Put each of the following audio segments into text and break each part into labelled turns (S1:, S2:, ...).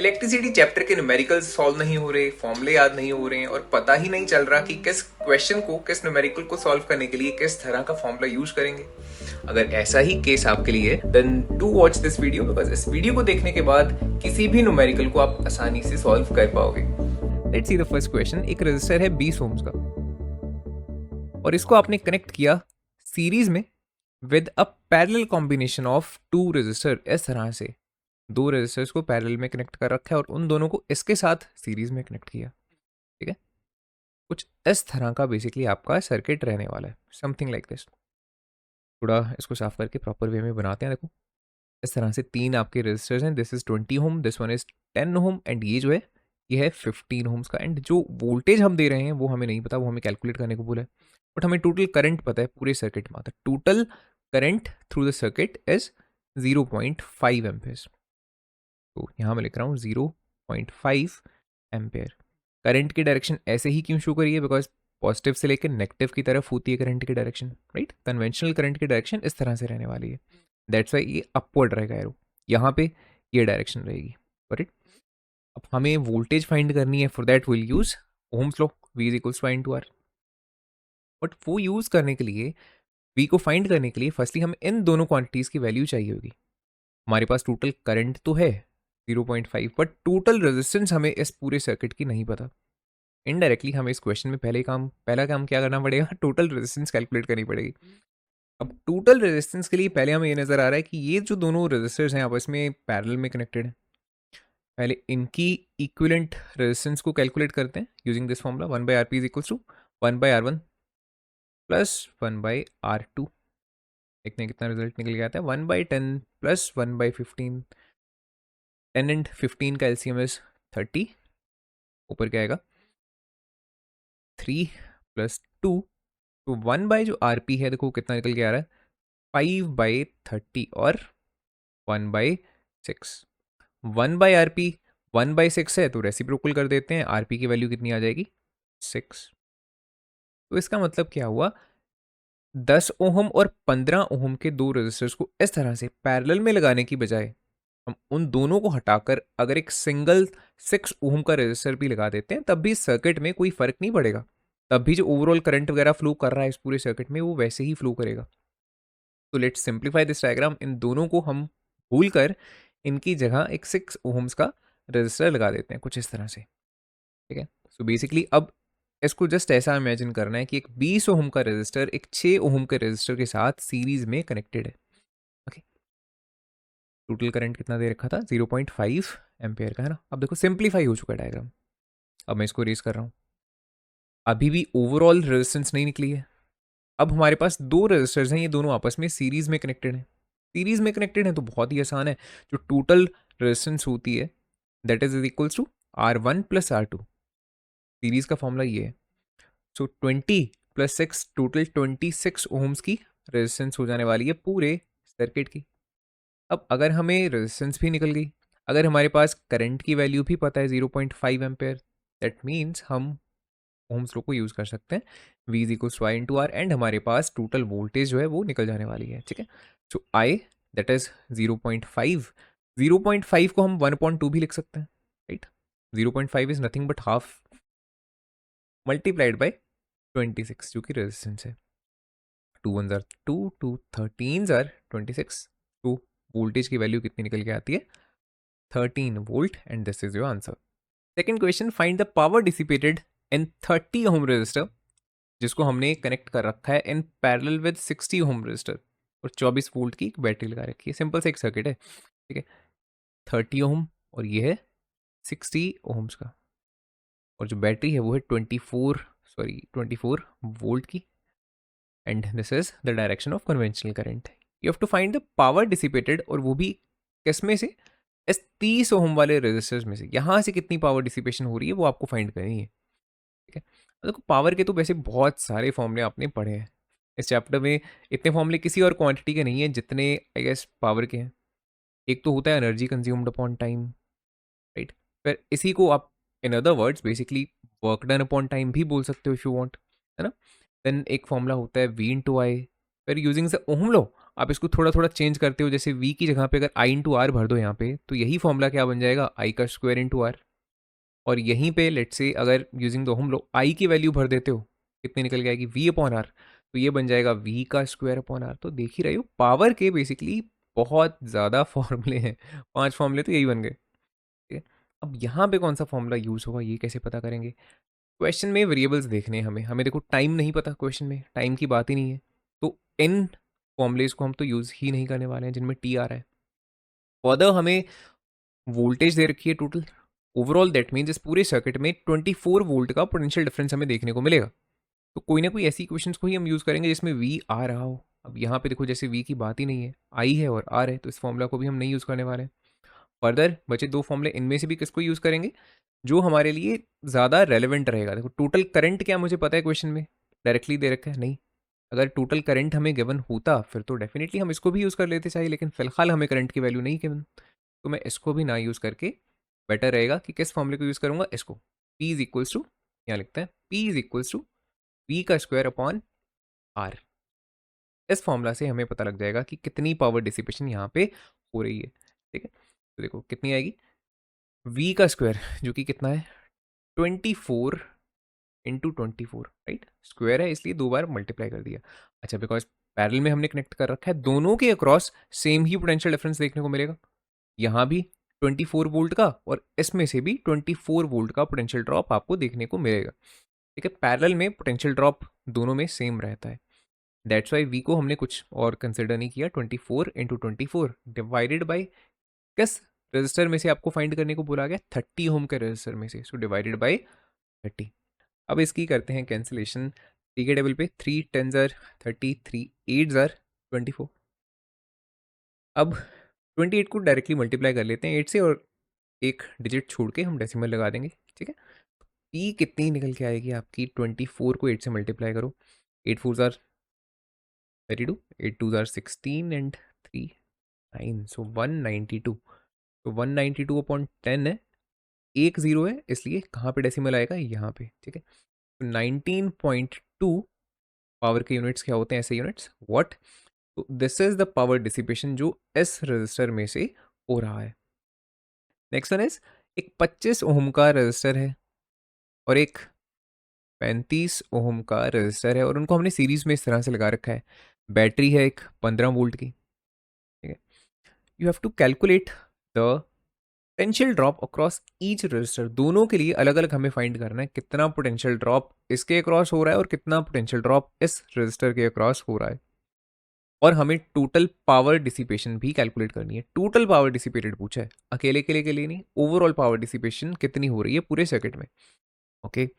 S1: Electricity chapter के numericals solve नहीं हो रहे, फॉर्मूले याद नहीं हो रहे हैं और पता ही नहीं चल रहा कि किस क्वेश्चन को, किस न्यूमेरिकल को सॉल्व करने के लिए किस तरह का फॉर्मूला यूज करेंगे। अगर ऐसा ही केस आपके लिए then do watch this video, because इस वीडियो को देखने के बाद किसी भी न्यूमेरिकल को आप आसानी से सॉल्व कर पाओगे। Let's see the first question. एक रेजिस्टर है 20 ओम्स का और इसको आपने कनेक्ट किया सीरीज में with a parallel combination of two resistor. इस तरह से दो रेजिस्टर्स को पैरेलल में कनेक्ट कर रखा है और उन दोनों को इसके साथ सीरीज में कनेक्ट किया। ठीक है, कुछ इस तरह का बेसिकली आपका सर्किट रहने वाला है, समथिंग लाइक दिस। थोड़ा इसको साफ करके प्रॉपर वे में बनाते हैं। देखो इस तरह से तीन आपके रेजिस्टर्स हैं, this is 20 ohm, this one is 10 ohm and ये जो है ये है 15 ओम्स का। एंड जो वोल्टेज हम दे रहे हैं वो हमें नहीं पता, वो हमें कैलकुलेट करने को बोला है, बट हमें टोटल करंट पता है पूरे सर्किट में। Total current through the circuit is 0.5 Ampere's. तो यहाँ मैं लिख रहा हूँ 0.5 एम्पेयर। करंट की डायरेक्शन ऐसे ही क्यों शो करिए, बिकॉज पॉजिटिव से लेकर नेगेटिव की तरफ होती है करंट की डायरेक्शन, राइट। कन्वेंशनल करंट की डायरेक्शन इस तरह से रहने वाली है, दैट्स वाई ये अपवर्ड रहेगा एरो, यहाँ पे ये डायरेक्शन रहेगी, राइट। अब हमें वोल्टेज फाइंड करनी है, for that will use ohm's law, V is equals to I into R. But वो यूज करने के लिए, V को फाइंड करने के लिए फर्स्टली हमें इन दोनों क्वांटिटीज की वैल्यू चाहिए होगी। हमारे पास टोटल करंट तो है 0.5, बट टोटल रेजिस्टेंस हमें इस पूरे सर्किट की नहीं पता। इनडायरेक्टली हमें इस क्वेश्चन में पहला काम क्या करना पड़ेगा, टोटल रेजिस्टेंस कैलकुलेट करनी पड़ेगी। अब टोटल रेजिस्टेंस के लिए पहले हमें ये नजर आ रहा है कि ये जो दोनों रेजिस्टर्स हैं आपस में पैरेलल में कनेक्टेड हैं। पहले इनकी इक्विवेलेंट रेजिस्टेंस को कैलकुलेट करते हैं using this formula, 1/Rp is equals to 1/R1 plus 1/R2। देखते हैं कितना रिजल्ट निकल गया था, 1/10 प्लस 1/15। 10 एंड 15 का एलसीएम इज 30, ऊपर क्या आएगा 3 प्लस 2। तो 1 बाई जो आरपी है देखो कितना निकल के आ रहा है 5/30 और 1/6। 1/RP 1/6 है तो रेसिप्रोकल कर देते हैं, आरपी की वैल्यू कितनी आ जाएगी 6। तो इसका मतलब क्या हुआ, 10 ओहम और 15 ओहम के दो रेजिस्टर्स को इस तरह से पैरेलल में लगाने की बजाय हम उन दोनों को हटाकर अगर एक सिंगल 6 ओम का रेजिस्टर भी लगा देते हैं तब भी सर्किट में कोई फर्क नहीं पड़ेगा। तब भी जो ओवरऑल करंट वगैरह फ्लो कर रहा है इस पूरे सर्किट में वो वैसे ही फ्लो करेगा। तो लेट्स सिंप्लीफाई दिस डायग्राम। इन दोनों को हम भूल कर इनकी जगह एक 6 ओम्स का रेजिस्टर लगा देते हैं कुछ इस तरह से। ठीक है, सो बेसिकली अब इसको जस्ट ऐसा इमेजिन करना है कि एक 20 ओम का रेजिस्टर एक 6 ओम के रेजिस्टर के साथ सीरीज में कनेक्टेड है। टोटल करंट कितना दे रखा था 0.5 एम्पेयर का, है ना। अब देखो सिंप्लीफाई हो चुका है डायग्राम। अब मैं इसको रेस कर रहा हूँ, अभी भी ओवरऑल रेजिस्टेंस नहीं निकली है। अब हमारे पास दो रेजिस्टर्स हैं, ये दोनों आपस में सीरीज में कनेक्टेड हैं। सीरीज में कनेक्टेड है तो बहुत ही आसान है, जो टोटल रेजिस्टेंस होती है that is equals to R1 plus R2। Series का फॉर्मूला ये है। सो 20 प्लस 6 टोटल 26 ओम्स की रेजिस्टेंस हो जाने वाली है पूरे सर्किट की। अब अगर हमें रेजिस्टेंस भी निकल गई, अगर हमारे पास करंट की वैल्यू भी पता है 0.5 एम्पेयर, दैट मीन्स हम ओम्स लॉ को यूज कर सकते हैं, V is equals to I into R, and हमारे पास टोटल वोल्टेज जो है वो निकल जाने वाली है। ठीक है, सो I दैट इज 0.5। 0.5 को हम 1/2 भी लिख सकते हैं, right. 0.5 is nothing but half multiplied by 26 जो कि रेजिस्टेंस है। 2 1s are 2, 2 13s are 26। तो वोल्टेज की वैल्यू कितनी निकल के आती है 13 volt, and this is your answer. Second question, find the power dissipated in 30 ohm resistor, जिसको हमने कनेक्ट कर रखा है in parallel with 60 ohm resistor और 24 वोल्ट की एक बैटरी लगा रखी है। सिंपल सा एक सर्किट है, ठीक है। 30 ओम और ये है 60 ओम्स का, और जो बैटरी है वो है 24 वोल्ट की, and this is the direction of conventional current. You have to find the power dissipated, और वो भी किस में से, इस 30 ओम वाले रेजिस्टर्स में से। यहाँ से कितनी पावर डिसिपेशन हो रही है वो आपको फाइंड करनी है। ठीक है, देखो पावर के तो वैसे बहुत सारे फॉर्मूले आपने पढ़े हैं इस चैप्टर में। इतने फॉर्मूले किसी और क्वांटिटी के नहीं है जितने आई गेस पावर के हैं। एक तो होता है energy consumed upon time, right. फिर इसी को आप in other words basically work done upon time भी बोल सकते हो इफ यू वांट, है ना। देन एक फॉर्मूला होता है V इंटू आई। फिर यूजिंग द ओम लॉ आप इसको थोड़ा थोड़ा चेंज करते हो, जैसे v की जगह पे अगर i इंटू आर भर दो यहाँ पे, तो यही फॉर्मूला क्या बन जाएगा, i का स्क्वायर इंटू आर। और यहीं पे लेट्स से अगर using the home low i की वैल्यू भर देते हो, कितनी निकल के आएगी, v अपॉन आर, तो ये बन जाएगा v का स्क्वायर अपॉन आर। तो देख ही रहे हो पावर के बेसिकली बहुत ज़्यादा फॉर्मूले हैं, 5 फॉर्मूले तो यही बन गए, ठीक है। अब यहाँ पे कौन सा फॉर्मूला यूज़ होगा ये कैसे पता करेंगे, क्वेश्चन में वेरिएबल्स देखने हैं हमें, देखो टाइम नहीं पता, क्वेश्चन में टाइम की बात ही नहीं है, तो इन फॉर्मूलेज को हम तो यूज़ ही नहीं करने वाले हैं जिनमें टी आ रहा है। फर्दर हमें वोल्टेज दे रखी है टोटल, ओवरऑल दैट मीन्स इस पूरे सर्किट में 24 वोल्ट का पोटेंशियल डिफरेंस हमें देखने को मिलेगा। तो कोई ना कोई ऐसी इक्वेशंस को ही हम यूज़ करेंगे जिसमें वी आ रहा हो। अब यहाँ पे देखो जैसे वी की बात ही नहीं है, आई है और आर है, तो इस फॉर्मूला को भी हम नहीं यूज़ करने वाले हैं। फर्दर बचे 2 फॉर्मूले, इनमें से भी किसको यूज़ करेंगे जो हमारे लिए ज़्यादा रेलिवेंट रहेगा। देखो टोटल करंट क्या मुझे पता है क्वेश्चन में डायरेक्टली दे रखा है, नहीं। अगर टोटल करंट हमें गिवन होता फिर तो डेफिनेटली हम इसको भी यूज़ कर लेते चाहिए, लेकिन फिलहाल हमें करंट की वैल्यू नहीं गिवन, तो मैं इसको भी ना यूज़ करके बेटर रहेगा कि किस फॉर्मूले को यूज़ करूँगा, इसको P इज इक्वल्स टू, यहाँ लिखते हैं P is equals to V का स्क्वायर अपॉन आर। इस फॉर्मूला से हमें पता लग जाएगा कि कितनी पावर डिसिपेशन यहाँ पे हो रही है, ठीक है। तो देखो कितनी आएगी, V का स्क्वायर जो कि कितना है 24 इंटू 24, राइट, स्क्वायर है इसलिए 2 बार मल्टीप्लाई कर दिया। अच्छा बिकॉज पैरेलल में हमने कनेक्ट कर रखा है, दोनों के अक्रॉस सेम ही पोटेंशियल डिफरेंस देखने को मिलेगा, यहाँ भी 24 वोल्ट का और इसमें से भी 24 वोल्ट का पोटेंशियल ड्रॉप आपको देखने को मिलेगा, ठीक है। पैरेलल में पोटेंशियल ड्रॉप दोनों में सेम रहता है, दैट्स वाई वी को हमने कुछ और कंसिडर नहीं किया, 24 इंटू 24 डिवाइडेड बाई किस रजिस्टर में से आपको फाइंड करने को बोला गया, 30 ओम के रजिस्टर में से, सो डिवाइडेड बाई 30। अब इसकी करते हैं कैंसिलेशन, टी के टेबल पे 3 10 जार 30, 3 8 जार 24। अब 28 को डायरेक्टली मल्टीप्लाई कर लेते हैं 8 से और एक डिजिट छोड़ के हम डेसिमल लगा देंगे, ठीक है। पी कितनी निकल के आएगी आपकी, 24 को 8 से मल्टीप्लाई करो, 8 4 जार 32, 8 2 जार 16 एंड 3 9, सो 192। तो 192 अपॉन 10 है, एक जीरो है इसलिए कहाँ पे डेसिमल आएगा, यहाँ पे, ठीक है। तो 19.2 पावर के यूनिट्स क्या होते हैं ऐसे यूनिट्स, व्हाट। तो this is the power dissipation जो इस रजिस्टर में से हो रहा है। नेक्स्ट वन इज, एक 25 ओम का रजिस्टर है और एक 35 ओम का रजिस्टर है और उनको हमने सीरीज में इस तरह से लगा रखा है, बैटरी है एक 15 वोल्ट की, ठीक है। You have to calculate the potential drop across each resistor, दोनों के लिए अलग अलग हमें फाइंड करना है कितना पोटेंशियल ड्रॉप इसके अक्रॉस हो रहा है और कितना पोटेंशियल ड्रॉप इस रजिस्टर के अक्रॉस हो रहा है। और हमें टोटल पावर डिसिपेशन भी कैलकुलेट करनी है, टोटल पावर डिसिपेटेड पूछा है, अकेले के लिए नहीं, ओवरऑल पावर डिसिपेशन कितनी हो रही है पूरे सर्किट में, ओके।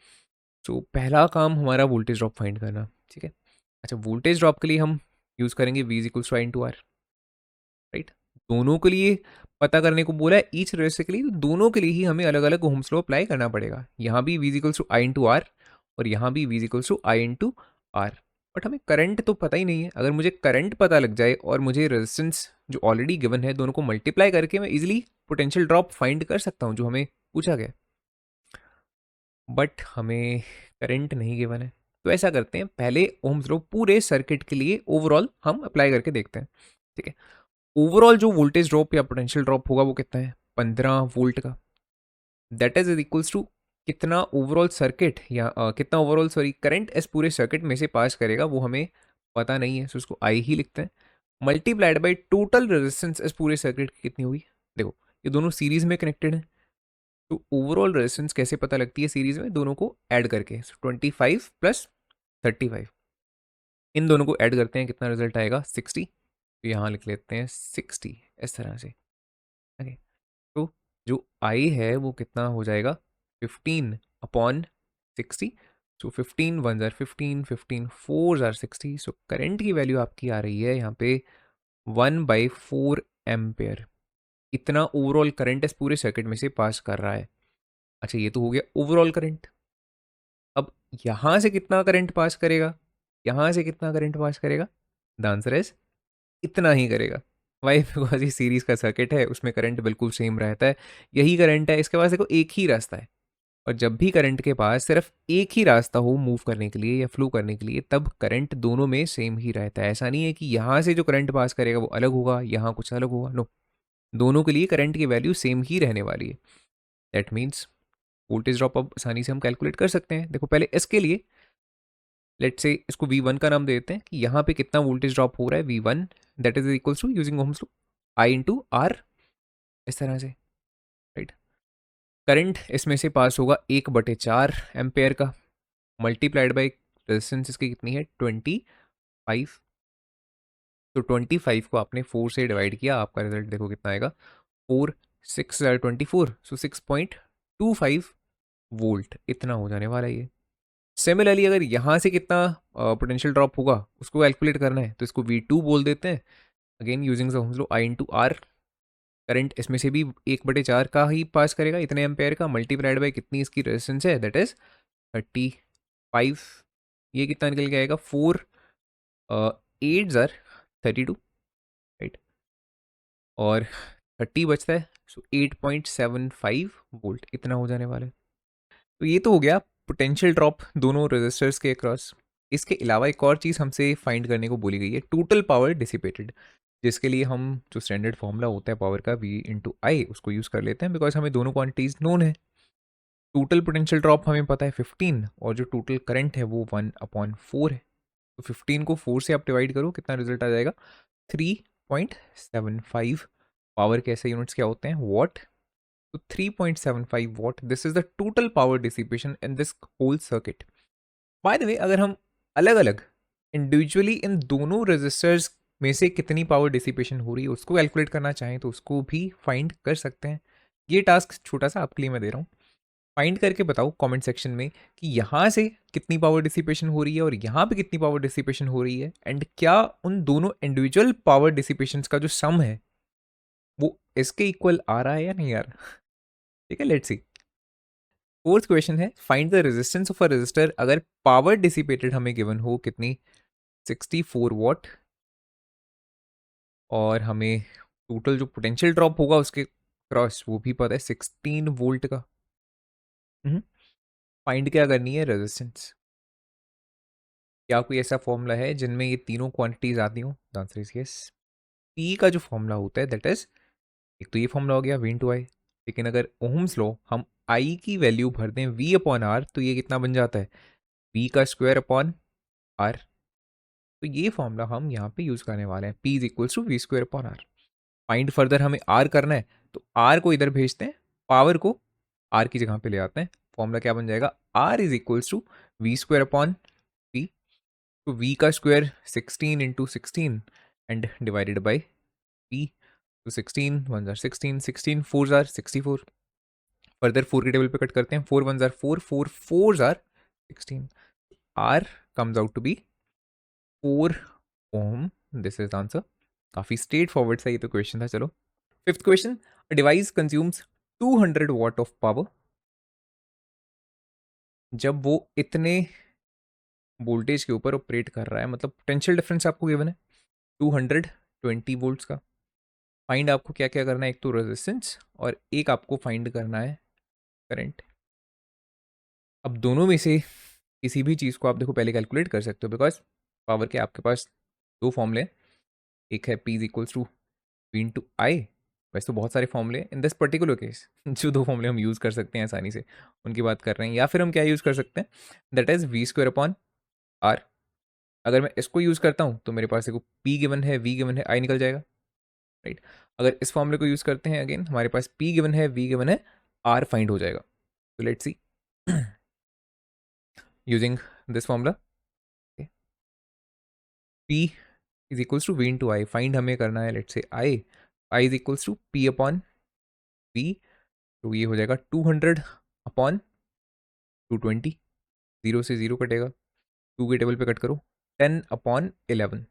S1: सो पहला काम हमारा वोल्टेज ड्रॉप फाइंड करना, ठीक है। अच्छा वोल्टेज ड्रॉप के लिए हम यूज करेंगे V is equals to I into R, right. दोनों के लिए पता करने को बोला है ईच रजिस्टर के लिए, तो दोनों के लिए ही हमें अलग अलग ओम्स लॉ अप्लाई करना पड़ेगा, यहाँ भी V is equals to I into R और यहाँ भी V is equals to I into R. But हमें करंट तो पता ही नहीं है, अगर मुझे करंट पता लग जाए और मुझे रेजिस्टेंस जो ऑलरेडी गिवन है दोनों को मल्टीप्लाई करके मैं इजीली पोटेंशियल ड्रॉप फाइंड कर सकता हूँ जो हमें पूछा गया, बट हमें करंट नहीं गिवन है। तो ऐसा करते हैं पहले ओम्स लॉ पूरे सर्किट के लिए ओवरऑल हम अप्लाई करके देखते हैं, ठीक है। ओवरऑल जो वोल्टेज ड्रॉप या पोटेंशियल ड्रॉप होगा वो कितना है, 15 वोल्ट का, दैट इज इक्वल्स टू कितना ओवरऑल सर्किट या कितना ओवरऑल सॉरी करंट इस पूरे सर्किट में से पास करेगा वो हमें पता नहीं है, सो उसको आई ही लिखते हैं, मल्टीप्लाइड बाई टोटल रेजिस्टेंस इस पूरे सर्किट की कितनी हुई। देखो ये दोनों सीरीज में कनेक्टेड हैं, तो ओवरऑल रेजिस्टेंस कैसे पता लगती है सीरीज में, दोनों को ऐड करके, सो 25 प्लस 35, इन दोनों को ऐड करते हैं कितना रिजल्ट आएगा 60, तो यहाँ लिख लेते हैं 60 इस तरह से, ओके। तो जो आई है वो कितना हो जाएगा 15 अपॉन 60, सो 15 1 जार 15, 15 4 जार 60, सो करंट की वैल्यू आपकी आ रही है यहाँ पे 1/4 एम्पेयर, इतना ओवरऑल करंट इस पूरे सर्किट में से पास कर रहा है। अच्छा ये तो हो गया ओवरऑल करंट, अब यहाँ से कितना करंट पास करेगा, यहाँ से कितना करंट पास करेगा, द आंसर इज इतना ही करेगा। वाई, बिकॉज ये सीरीज का सर्किट है उसमें करंट बिल्कुल सेम रहता है, यही करंट है, इसके पास देखो एक ही रास्ता है, और जब भी करंट के पास सिर्फ एक ही रास्ता हो मूव करने के लिए या फ्लो करने के लिए, तब करंट दोनों में सेम ही रहता है। ऐसा नहीं है कि यहाँ से जो करंट पास करेगा वो अलग होगा, यहाँ कुछ अलग होगा, नो, दोनों के लिए करंट की वैल्यू सेम ही रहने वाली है। दैट मीन्स वोल्टेज ड्रॉप अब आसानी से हम कैलकुलेट कर सकते हैं। देखो पहले इसके लिए लेट से इसको V1 का नाम दे देते हैं कि यहाँ पे कितना वोल्टेज ड्रॉप हो रहा है, V1 that is equals to using ohm's law I into R, इस तरह से, राइट। करंट इसमें से पास होगा 1/4 एम्पेयर का, मल्टीप्लाइड बाई रेजिस्टेंस इसकी कितनी है 25। तो 25 को आपने 4 से डिवाइड किया, आपका रिजल्ट देखो कितना आएगा, 4 6 24, सो 6.25 वोल्ट इतना हो जाने वाला है ये। सिमिलरली अगर यहाँ से कितना पोटेंशियल ड्रॉप होगा उसको कैलकुलेट करना है, तो इसको V2 बोल देते हैं, अगेन यूजिंग समझ लो I इंटू आर। करंट इसमें से भी 1/4 का ही पास करेगा, इतने एम्पेयर का, मल्टीप्लाइड बाई कितनी इसकी रेजिस्टेंस है, दैट इज 35। ये कितना निकल के आएगा, 4 8 32, राइट, और 30 बचता है, सो 8.75 वोल्ट इतना हो जाने वाला है। तो ये तो हो गया पोटेंशियल ड्रॉप दोनों रेजिस्टर्स के अक्रॉस। इसके अलावा एक और चीज़ हमसे फाइंड करने को बोली गई है, टोटल पावर डिसिपेटेड, जिसके लिए हम जो स्टैंडर्ड फॉर्मूला होता है पावर का V इंटू आई, उसको यूज़ कर लेते हैं, बिकॉज हमें दोनों क्वांटिटीज नोन है। टोटल पोटेंशियल ड्रॉप हमें पता है 15, और जो टोटल करंट है वो 1/4 है। तो 15 को 4 से आप डिवाइड करो, कितना रिजल्ट आ जाएगा, 3.75। पावर के ऐसे यूनिट्स क्या होते हैं, वॉट। तो 3.75 watt, this is the total power dissipation in this whole circuit. By the way, अगर हम अलग अलग इंडिविजुअली इन दोनों रेजिस्टर्स में से कितनी पावर डिसिपेशन हो रही है उसको कैलकुलेट करना चाहें तो उसको भी फाइंड कर सकते हैं। ये टास्क छोटा सा आपके लिए मैं दे रहा हूँ, फाइंड करके बताओ कमेंट सेक्शन में कि यहाँ से कितनी पावर डिसिपेशन हो रही है और यहाँ पे कितनी पावर डिसिपेशन हो रही है, एंड क्या उन दोनों इंडिविजुअल पावर डिसिपेशन का जो सम है वो इसके इक्वल आ रहा है या नहीं आ रहा। ठीक है, लेट्स सी। फोर्थ क्वेश्चन है, find the resistance of a resistor अगर पावर डिसिपेटेड हमें गिवन हो कितनी, 64 वॉट, और हमें टोटल जो पोटेंशियल ड्रॉप होगा उसके क्रॉस वो भी पता है 16 वोल्ट का। फाइंड क्या करनी है, रेजिस्टेंस। क्या कोई ऐसा फॉर्मूला है जिनमें ये तीनों क्वांटिटीज आती हो, the answer is yes. P का जो फॉर्मूला होता है दैट इज, एक तो ये फॉर्मूला हो गया V इंटू आई, लेकिन अगर ओम्स लो हम आई की वैल्यू भर दें V अपॉन आर, तो ये कितना बन जाता है, V का स्क्वायर अपॉन आर। तो ये फॉर्मूला हम यहाँ पे यूज करने वाले हैं, P is equals to V square upon R. Find further हमें R करना है, तो R को इधर भेजते हैं, पावर को R की जगह पे ले आते हैं। फॉर्मूला क्या बन जाएगा, R is equals to V square upon P। तो V का square 16 into 16 and divided by P। तो 16 1 जार 16, 16 4 जार 64। फर्दर 4 के टेबल पे कट करते हैं, 4 1 jar 4, 4 4 jar 16। R comes out to be 4 ohm। This is answer. काफी straight forward सा ये तो क्वेश्चन था। चलो fifth question, device consumes 200 what of power जब वो इतने वोल्टेज के ऊपर ऑपरेट कर रहा है, मतलब पोटेंशियल डिफरेंस आपको गिवन है 220 वोल्ट्स का। फाइंड आपको क्या क्या करना है, एक तो रेजिस्टेंस और एक आपको फाइंड करना है करंट। अब दोनों में से किसी भी चीज़ को आप देखो पहले कैलकुलेट कर सकते हो, बिकॉज पावर के आपके पास दो फॉर्मूले, एक है P is equals to V into I. वैसे तो बहुत सारे फॉर्मूले, इन दिस पर्टिकुलर केस जो दो फॉर्मूले हम यूज़ कर सकते हैं आसानी से उनकी बात कर रहे हैं, या फिर हम क्या यूज़ कर सकते हैं, that is V square upon R. अगर मैं इसको यूज़ करता हूँ तो मेरे पास देखो P गिवन है, V गिवन है, आई निकल जाएगा, राइट। अगर इस फॉर्मूले को यूज़ करते हैं, अगेन हमारे पास P गिवन है, V गिवन है, आर फाइंड हो जाएगा। तो let's see using this formula, P is equals to V into I. Find हमें करना है let's say I is equals to P upon V। तो ये हो जाएगा 200 अपॉन 220, 0 से 0 कटेगा, 2 के टेबल पे कट करो, 10 अपॉन 11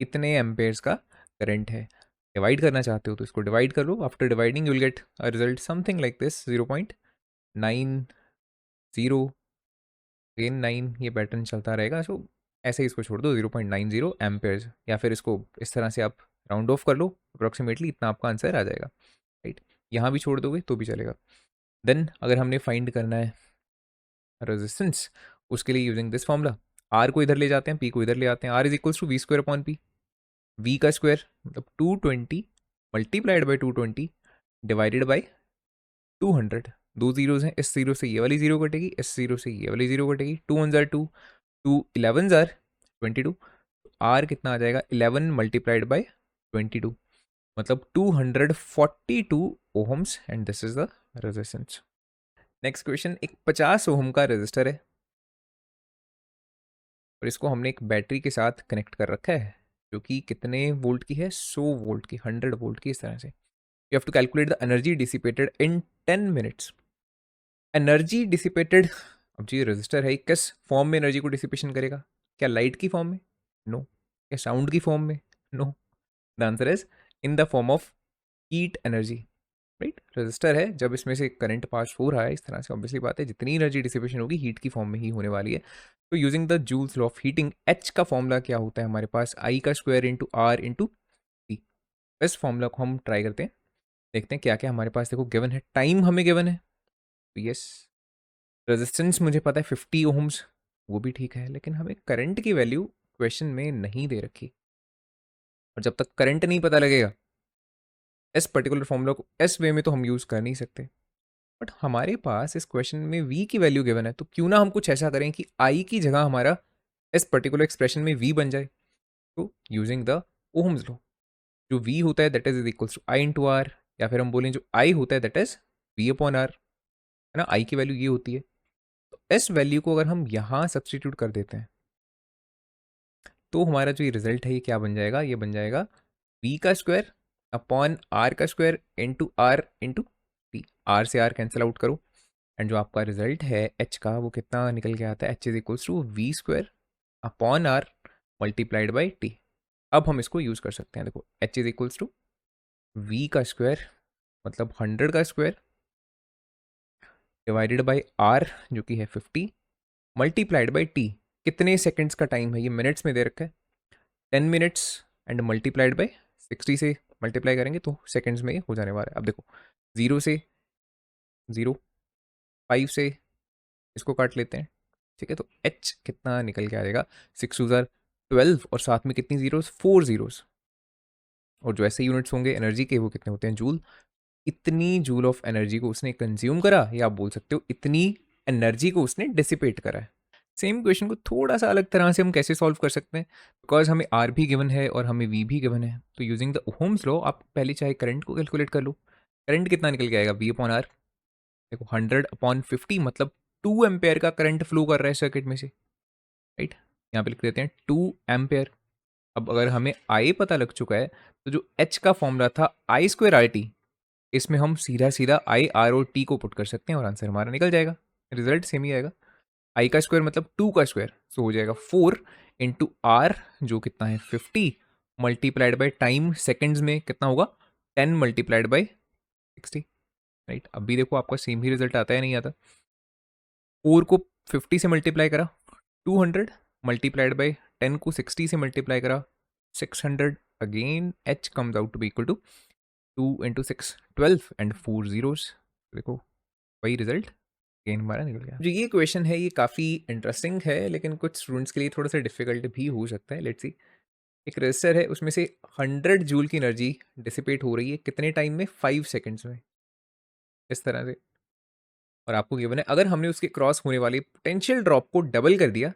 S1: इतने एम्पेयर्स का करंट है। डिवाइड करना चाहते हो तो इसको डिवाइड कर लो, after dividing you will get a result something like this, 0.90, again 9, ये पैटर्न चलता रहेगा। सो ऐसे ही इसको छोड़ दो, 0.90 एम्पेयर्स, या फिर इसको इस तरह से आप राउंड ऑफ कर लो, अप्रोक्सीमेटली इतना आपका आंसर आ जाएगा, राइट। यहाँ भी छोड़ दोगे तो भी चलेगा। देन अगर हमने फाइंड करना है रेजिस्टेंस, उसके लिए यूजिंग दिस फॉर्मूला, आर को इधर ले जाते हैं, पी को इधर ले आते हैं, R is equals to V square upon P, V का स्क्वायर मतलब 220 मल्टीप्लाइड बाई 220 डिवाइडेड बाई 200, दो जीरोज हैं, इस जीरो से ये वाली जीरो कटेगी, इस जीरो से ये वाली जीरो कटेगी, 2 1 जार 2, 2 11 जार 22, आर कितना आ जाएगा 11 मल्टीप्लाइड बाई 22, मतलब 242 ohms and this is the resistance. Next question, एक 50 ओहम का रेजिस्टर है और इसको हमने एक बैटरी के साथ कनेक्ट कर रखा है जो कि कितने वोल्ट की है, 100 वोल्ट की, 100 वोल्ट की, इस तरह से। You have to calculate the energy dissipated in 10 minutes. Energy dissipated, अब जी रेजिस्टर है, किस फॉर्म में एनर्जी को डिसिपेशन करेगा? क्या लाइट की फॉर्म में? नो। क्या साउंड की फॉर्म में? No. The answer is in the form of heat energy, right. Resistor है, जब इसमें से करंट पास हो रहा है इस तरह से, ऑब्वियसली बात है जितनी एनर्जी डिसिपेशन होगी हीट की फॉर्म में ही होने वाली है। तो using the joule's law of heating, H का फॉर्मूला क्या होता है हमारे पास, आई का square into R into T. इस फॉर्मूला को हम ट्राई करते हैं, देखते हैं क्या क्या हमारे पास। देखो गिवन है, टाइम हमें गिवन है, तो यस। रेजिस्टेंस मुझे पता है 50 ओम्स, वो भी ठीक है, लेकिन हमें करंट की वैल्यू क्वेश्चन में नहीं दे रखी, और जब तक करंट नहीं पता लगेगा इस पर्टिकुलर फॉर्मूला को इस वे में तो हम यूज़ कर नहीं सकते। बट हमारे पास इस क्वेश्चन में v की वैल्यू गिवन है, तो क्यों ना हम कुछ ऐसा करें कि i की जगह हमारा इस पर्टिकुलर एक्सप्रेशन में v बन जाए। तो यूजिंग द ओहम्स लॉ, जो v होता है that is equals to I into R, या फिर हम बोलें जो i होता है that is v upon R, है ना, i की वैल्यू ये होती है। तो इस वैल्यू को अगर हम यहाँ सब्सटीट्यूट कर देते हैं तो हमारा जो ये रिजल्ट है ये क्या बन जाएगा, ये बन जाएगा v का स्क्वायर अपॉन आर का square into R into T, R से आर कैंसिल आउट करो, एंड जो आपका रिजल्ट है एच का वो कितना निकल के आता है, H is equals to V square upon R multiplied by T. अब हम इसको यूज़ कर सकते हैं, देखो H is equals to V का स्क्वायर मतलब 100 का स्क्वायर डिवाइडेड बाई आर जो कि है 50 मल्टीप्लाइड बाई टी। कितने सेकेंड्स का टाइम है, ये मिनट्स में दे रखा है, 10 मिनट्स एंड मल्टीप्लाइड बाई 60 से मल्टीप्लाई करेंगे तो सेकेंड्स में ये हो जाने वाला है। अब देखो 0 से 0, 5 से इसको काट लेते हैं, ठीक है, तो एच कितना निकल के आ जाएगा, 6 2 12 और साथ में कितनी जीरोस, 4 जीरोस, और जो ऐसे यूनिट्स होंगे एनर्जी के वो कितने होते हैं, जूल। इतनी जूल ऑफ एनर्जी को उसने कंज्यूम करा, या आप बोल सकते हो इतनी एनर्जी को उसने डिसिपेट करा है। सेम क्वेश्चन को थोड़ा सा अलग तरह से हम कैसे सॉल्व कर सकते हैं, बिकॉज हमें आर भी गिवन है और हमें वी भी गिवन है, तो यूजिंग द ओहम्स लॉ आप पहले चाहे करंट को कैलकुलेट कर लो। करंट कितना निकल के आएगा, वी अपॉन आर, देखो 100 अपॉन 50 मतलब 2 एम्पेयर का करंट फ्लो कर रहा है सर्किट में से, राइट। यहाँ पे लिख देते हैं 2 एम्पेयर। अब अगर हमें आई पता लग चुका है तो जो एच का फॉर्मूला था आई स्क्वायर आर टी, इसमें हम सीधा सीधा आई आर और टी को पुट कर सकते हैं और आंसर हमारा निकल जाएगा, रिजल्ट सेम ही आएगा। आई का स्क्वायर मतलब 2 का स्क्वायर, सो हो जाएगा 4 इंटू आर जो कितना है 50 मल्टीप्लाइड बाई टाइम, सेकेंड्स में कितना होगा 10 मल्टीप्लाइड बाई 60, राइट। अभी देखो आपका सेम ही रिजल्ट आता है नहीं आता। 4 को 50 से मल्टीप्लाई करा 200 मल्टीप्लाइड बाई 10 को 60 से मल्टीप्लाई करा 600, again H comes out to be equal to 2 into 6 12 and 4 zeros, देखो वही रिजल्ट अगेन हमारा निकल गया। जो ये क्वेश्चन है ये काफ़ी इंटरेस्टिंग है, लेकिन कुछ स्टूडेंट्स के लिए थोड़ा सा डिफिकल्ट भी हो सकता है। लेट्स सी, एक रजिस्टर है उसमें से 100 जूल की एनर्जी डिसिपेट हो रही है कितने टाइम में, 5 सेकेंड्स में, इस तरह से। और आपको गिवन है अगर हमने उसके क्रॉस होने वाली पोटेंशियल ड्रॉप को डबल कर दिया,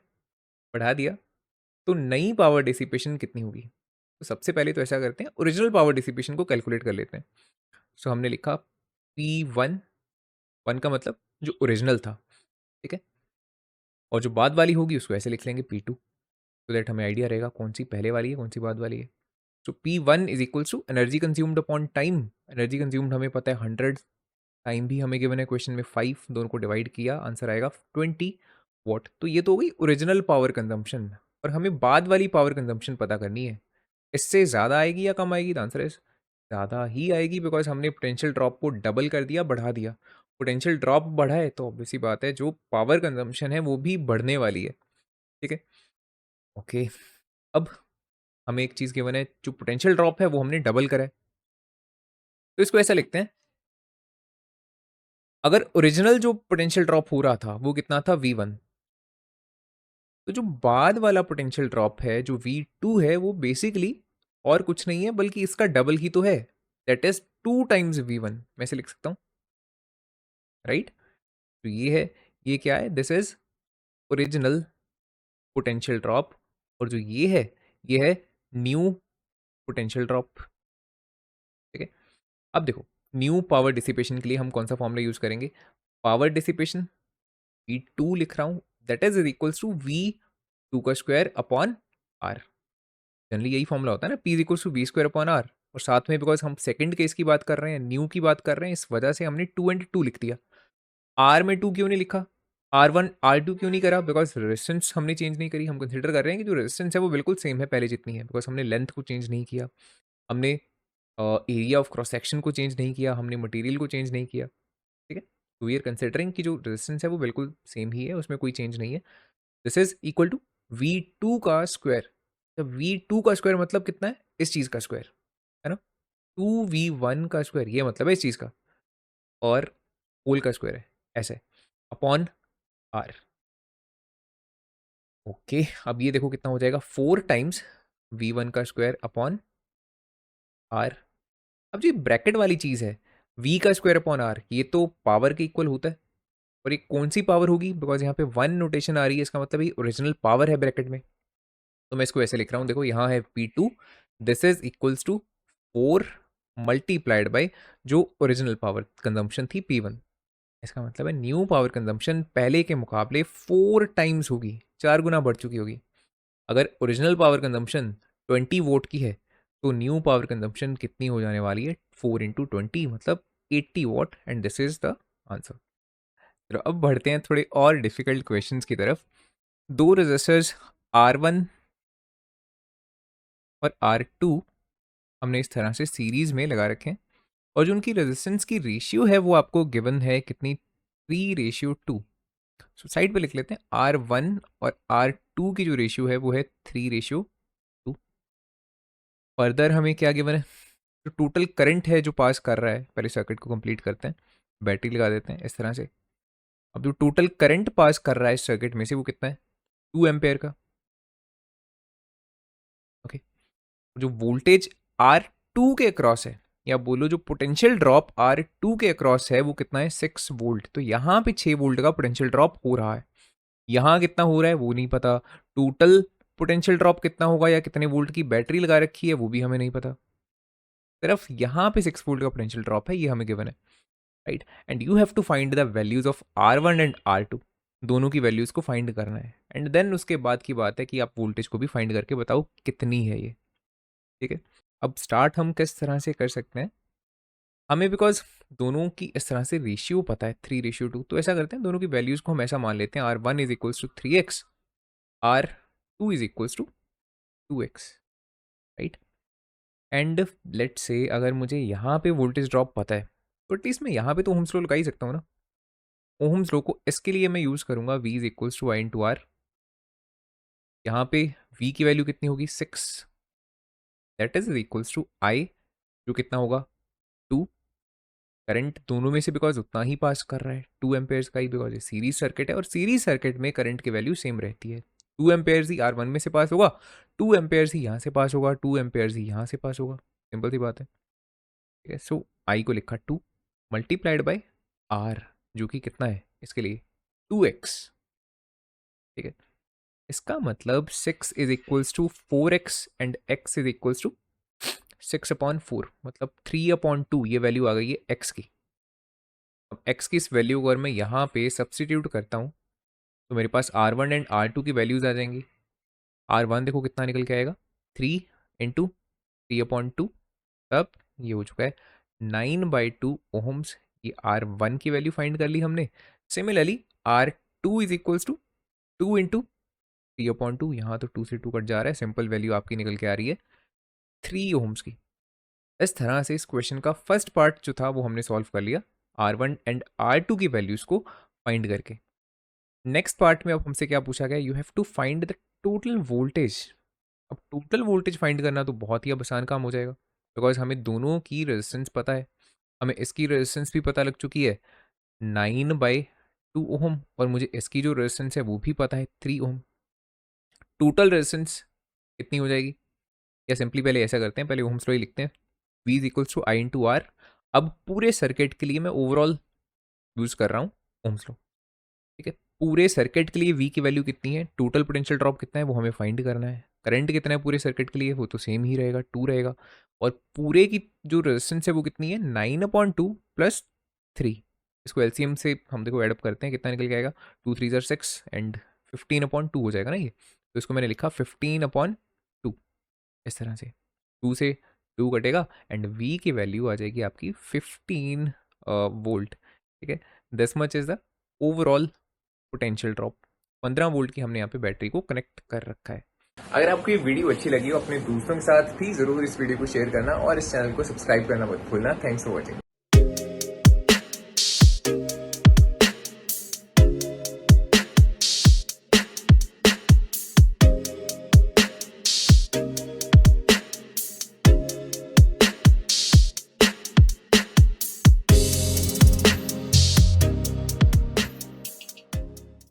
S1: बढ़ा दिया, तो नई पावर डिसिपेशन कितनी होगी। तो सबसे पहले तो ऐसा करते हैं, ओरिजिनल पावर डिसिपेशन को कैलकुलेट कर लेते हैं। सो हमने लिखा P1, वन का मतलब जो ओरिजिनल था, ठीक है, और जो बाद वाली होगी उसको ऐसे लिख लेंगे P2, तो दैट हमें आइडिया रहेगा कौन सी पहले वाली है कौन सी बाद वाली है। So P1 is equals to energy consumed upon time, energy consumed हमें पता है 100, टाइम भी हमें गिवन है क्वेश्चन में 5, दोनों को डिवाइड किया आंसर आएगा 20 वॉट। तो ये तो हो गई ओरिजिनल पावर कंजम्पशन, और हमें बाद वाली पावर कंजम्पशन पता करनी है, इससे ज़्यादा आएगी या कम आएगी, द आंसर इज ज़्यादा ही आएगी, बिकॉज हमने पोटेंशियल ड्रॉप को डबल कर दिया, बढ़ा दिया। पोटेंशियल ड्रॉप बढ़ा है तो ऑब्वियसली बात है जो पावर कंजम्पशन है वो भी बढ़ने वाली है, ठीक है। ओके, अब हमें एक चीज़ गिवन है, जो पोटेंशियल ड्रॉप है वो हमने डबल करा है, तो इसको ऐसा लिखते हैं अगर ओरिजिनल जो पोटेंशियल ड्रॉप हो रहा था वो कितना था V1, तो जो बाद वाला पोटेंशियल ड्रॉप है जो V2 है वो बेसिकली और कुछ नहीं है बल्कि इसका डबल ही तो है, दैट इज 2 टाइम्स V1। मैं इसे लिख सकता हूँ, राइट। तो ये है, ये क्या है, this is original potential drop, और जो ये है न्यू पोटेंशियल ड्रॉप। ठीक है, अब देखो न्यू पावर डिसिपेशन के लिए हम कौन सा फॉर्मूला यूज करेंगे, पावर डिसिपेशन V2 लिख रहा हूं, that is equals to V2 का स्क्वायर अपॉन R। जनरली यही फॉर्मूला होता है ना, P is equals to V square upon R। और साथ में बिकॉज हम सेकंड केस की बात कर रहे हैं, न्यू की बात कर रहे हैं, इस वजह से हमने 2 and 2 लिख दिया। R में 2 क्यों नहीं लिखा, R1 R2 क्यों नहीं करा, बिकॉज रेजिस्टेंस हमने चेंज नहीं करी। हम कंसिडर कर रहे हैं कि जो रेजिस्टेंस है वो बिल्कुल सेम है पहले जितनी है, बिकॉज हमने लेंथ को चेंज नहीं किया, हमने एरिया ऑफ क्रॉस सेक्शन को चेंज नहीं किया, हमने मटेरियल को चेंज नहीं किया। ठीक है, तो वी आर कंसिडरिंग कि जो रेजिस्टेंस है वो बिल्कुल सेम ही है, उसमें कोई चेंज नहीं है। This is equal to V2 का स्क्वायर। तो V2 का स्क्वायर मतलब कितना है, इस चीज़ का स्क्वायर है ना, 2V1 का स्क्वायर, ये मतलब है इस चीज़ का, और होल का स्क्वायर है ऐसे, अपॉन R। ओके, अब ये देखो कितना हो जाएगा, 4 टाइम्स V1 का स्क्वायर अपॉन R। अब जो ब्रैकेट वाली चीज़ है V का स्क्वायर अपॉन R, ये तो पावर के इक्वल होता है, और ये कौन सी पावर होगी, बिकॉज यहाँ पे 1 नोटेशन आ रही है, इसका मतलब ये ओरिजिनल पावर है ब्रैकेट में। तो मैं इसको ऐसे लिख रहा हूँ, देखो यहाँ है P2, this is equals to 4 multiplied by जो ओरिजिनल पावर कंजम्पशन थी P1। इसका मतलब है न्यू पावर कंजम्पशन पहले के मुकाबले 4 टाइम्स होगी, 4 गुना बढ़ चुकी होगी। अगर ओरिजिनल पावर कंजम्पशन 20 वोट की है तो न्यू पावर कंजम्पशन कितनी हो जाने वाली है, 4 into 20 मतलब 80 what, and this is the answer. तो अब बढ़ते हैं थोड़े और डिफिकल्ट क्वेश्चंस की तरफ। दो रेजिस्टर्स R1 और R2 हमने इस तरह से सीरीज में लगा रखे हैं, और जो उनकी रेजिस्टेंस की रेशियो है वो आपको गिवन है कितनी, 3:2। सो साइड पे लिख लेते हैं, R1 और R2 की जो रेशियो है वो है 3:2। फर्दर हमें क्या गिवन है, जो टोटल करंट है जो पास कर रहा है, पहले सर्किट को कंप्लीट करते हैं, बैटरी लगा देते हैं इस तरह से। अब जो टोटल करंट पास कर रहा है इस सर्किट में से वो कितना है, 2 एम्पेयर का। ओके, जो वोल्टेज R2 के अक्रॉस है, या बोलो जो पोटेंशियल ड्रॉप R2 के अक्रॉस है वो कितना है, 6 वोल्ट। तो यहाँ पे 6 वोल्ट का पोटेंशियल ड्रॉप हो रहा है, यहाँ कितना हो रहा है वो नहीं पता, टोटल पोटेंशियल ड्रॉप कितना होगा या कितने वोल्ट की बैटरी लगा रखी है वो भी हमें नहीं पता, सिर्फ यहाँ पे 6 वोल्ट का पोटेंशियल ड्रॉप है, ये हमें गिवन है, right. And you have to find the values of R1 and R2, दोनों की वैल्यूज को फाइंड करना है, एंड देन उसके बाद की बात है कि आप वोल्टेज को भी फाइंड करके बताओ कितनी है ये। ठीक है, अब स्टार्ट हम किस तरह से कर सकते हैं, हमें बिकॉज दोनों की इस तरह से रेशियो पता है 3:2, तो ऐसा करते हैं दोनों की वैल्यूज को हम ऐसा मान लेते हैं, R1 is equals to 3x, R2 is equals to 2x, right. And let say अगर मुझे यहाँ पे वोल्टेज ड्रॉप पता है तो एटलीस्ट मैं यहाँ पे तो ओम्स लॉ लगा ही सकता हूँ ना। ओम्स लॉ को इसके लिए मैं यूज़ करूँगा, V is equals to I into R. यहाँ पे V की वैल्यू कितनी होगी, 6, that is equals to I, जो कितना होगा 2। करंट दोनों में से बिकॉज उतना ही पास कर रहा है, 2 एम्पेयर्स का ही, बिकॉज ये सीरीज सर्किट है और सीरीज सर्किट में करंट की वैल्यू सेम रहती है। 2 एम्पेयर्स ही R1 में से पास होगा, 2 एम्पेयर्स ही यहाँ से पास होगा, 2 एम्पेयर्स ही यहाँ से पास होगा, सिंपल सी बात है। ठीक है, सो आई को लिखा 2 मल्टीप्लाइड बाई R, जो कि कितना है इसके लिए 2x। ठीक है, इसका मतलब 6 is equals to 4x and x is equals to 6/4, मतलब 3/2 ये वैल्यू आ गई है x की। अब x की इस वैल्यू को अगर मैं यहाँ पे सब्सटीट्यूट करता हूँ तो मेरे पास R1 एंड R2 की वैल्यूज आ जाएंगी। R1 देखो कितना निकल के आएगा, 3 × 3/2, तब ये हो चुका है 9/2 ओम्स। ये R1 की वैल्यू फाइंड कर ली हमने। Similarly R2 is equals to 2 × 3/2, यहाँ तो 2 से 2 कट जा रहा है, सिंपल वैल्यू आपकी निकल के आ रही है 3 ओम्स की। इस तरह से इस क्वेश्चन का फर्स्ट पार्ट जो था वो हमने सॉल्व कर लिया, R1 एंड R2 की वैल्यूज को फाइंड करके। नेक्स्ट पार्ट में अब हमसे क्या पूछा गया, you have to find the total voltage. अब टोटल वोल्टेज फाइंड करना तो बहुत ही अब आसान काम हो जाएगा, बिकॉज हमें दोनों की रेजिस्टेंस पता है, हमें इसकी रेजिस्टेंस भी पता लग चुकी है, 9/2 ओम, और मुझे इसकी जो रेजिस्टेंस है वो भी पता है 3 ओम। टोटल रेजिस्टेंस कितनी हो जाएगी? या सिंपली पहले ऐसा करते हैं, पहले ओम्स लॉ ही लिखते हैं, V is equals to I into R. अब पूरे सर्किट के लिए मैं ओवरऑल यूज कर रहा हूँ ओम्स लॉ, ठीक है। पूरे सर्किट के लिए V की वैल्यू कितनी है, टोटल पोटेंशियल ड्रॉप कितना है वो हमें फाइंड करना है। करंट कितना है पूरे सर्किट के लिए, वो तो सेम ही रहेगा, 2 रहेगा। और पूरे की जो रेजिस्टेंस है वो कितनी है, 9/2 प्लस 3। इसको एलसीएम से हम देखो एडअप करते हैं, कितना निकल के आएगा, 2 3 6 एंड 15/2 हो जाएगा ना ये। तो इसको मैंने लिखा 15/2, इस तरह से 2 से 2 कटेगा एंड V की वैल्यू आ जाएगी आपकी 15 वोल्ट, ठीक है। This much is the overall potential drop. 15 volt की हमने यहाँ पे बैटरी को कनेक्ट कर रखा है। अगर आपको ये वीडियो अच्छी लगी हो अपने दोस्तों के साथ भी जरूर इस वीडियो को शेयर करना और इस चैनल को सब्सक्राइब करना मत भूलना। Thanks for watching.